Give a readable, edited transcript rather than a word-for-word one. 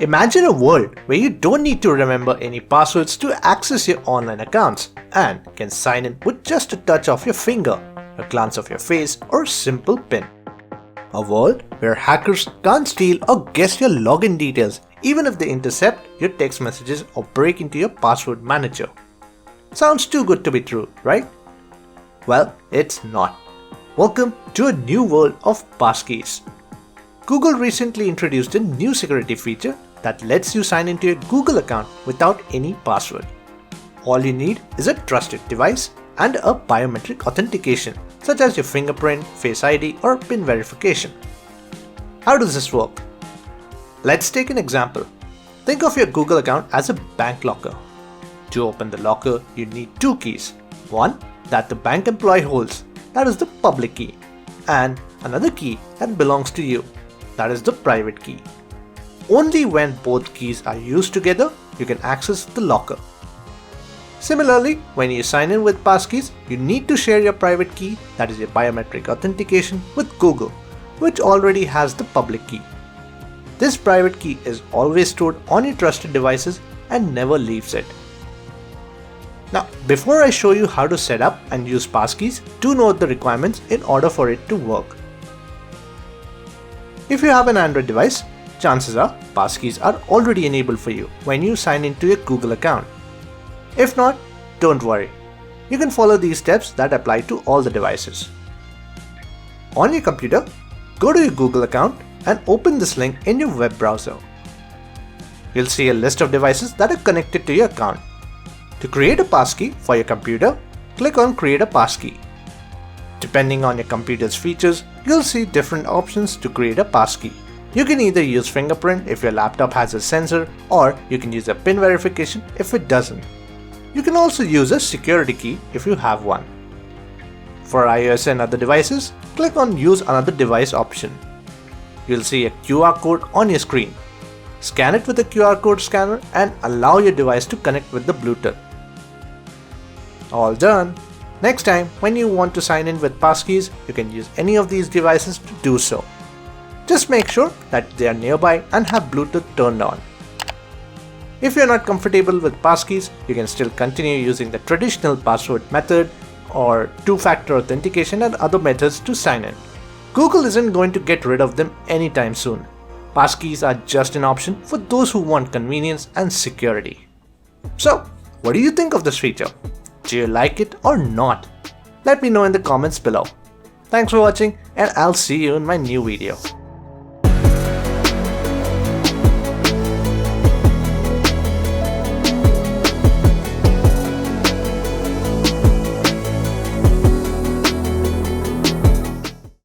Imagine a world where you don't need to remember any passwords to access your online accounts and can sign in with just a touch of your finger, a glance of your face, or a simple PIN. A world where hackers can't steal or guess your login details even if they intercept your text messages or break into your password manager. Sounds too good to be true, right? Well, it's not. Welcome to a new world of passkeys. Google recently introduced a new security feature that lets you sign into your Google account without any password. All you need is a trusted device and a biometric authentication, such as your fingerprint, Face ID, or PIN verification. How does this work? Let's take an example. Think of your Google account as a bank locker. To open the locker, you need two keys. One that the bank employee holds, that is the public key, and another key that belongs to you, that is the private key. Only when both keys are used together, you can access the locker. Similarly, when you sign in with passkeys, you need to share your private key, that is your biometric authentication, with Google, which already has the public key. This private key is always stored on your trusted devices and never leaves it. Now, before I show you how to set up and use passkeys, do note the requirements in order for it to work. If you have an Android device, chances are passkeys are already enabled for you when you sign into your Google account. If not, don't worry. You can follow these steps that apply to all the devices. On your computer, go to your Google account and open this link in your web browser. You'll see a list of devices that are connected to your account. To create a passkey for your computer, click on Create a Passkey. Depending on your computer's features, you'll see different options to create a passkey. You can either use fingerprint if your laptop has a sensor, or you can use a PIN verification if it doesn't. You can also use a security key if you have one. For iOS and other devices, click on Use Another Device option. You'll see a QR code on your screen. Scan it with the QR code scanner and allow your device to connect with the Bluetooth. All done! Next time, when you want to sign in with passkeys, you can use any of these devices to do so. Just make sure that they are nearby and have Bluetooth turned on. If you're not comfortable with passkeys, you can still continue using the traditional password method or two-factor authentication and other methods to sign in. Google isn't going to get rid of them anytime soon. Passkeys are just an option for those who want convenience and security. So, what do you think of this feature? Do you like it or not? Let me know in the comments below. Thanks for watching, and I'll see you in my new video.